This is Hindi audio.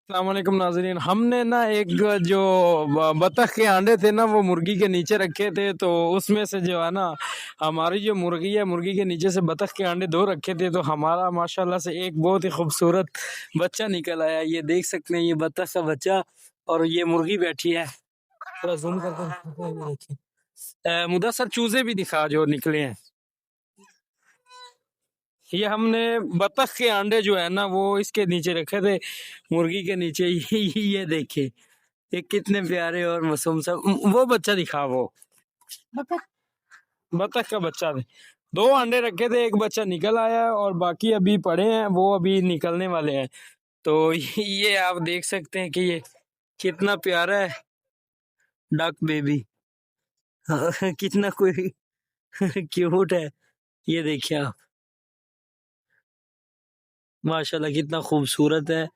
अस्सलामुअलैकुम नाज़रीन। हमने ना एक जो बतख के अंडे थे ना वो मुर्गी के नीचे रखे थे, तो उसमें से जो है ना हमारी जो मुर्गी है, मुर्गी के नीचे से बतख के अंडे दो रखे थे, तो हमारा माशाल्लाह से एक बहुत ही खूबसूरत बच्चा निकल आया। ये देख सकते हैं, ये बतख का बच्चा और ये मुर्गी बैठी है। थोड़ा जूम करके मुदस्सर चूजे भी दिखा जो निकले हैं। ये हमने बतख के अंडे जो है ना वो इसके नीचे रखे थे, मुर्गी के नीचे। ये देखिए, ये कितने प्यारे और मासूम सा वो बच्चा दिखा, वो बतख का बच्चा थे। दो अंडे रखे थे, एक बच्चा निकल आया और बाकी अभी पड़े हैं, वो अभी निकलने वाले हैं। तो ये आप देख सकते हैं कि ये कितना प्यारा है डक बेबी। कितना कोई क्यूट है। ये देखिए आप, माशाल्लाह कितना खूबसूरत है।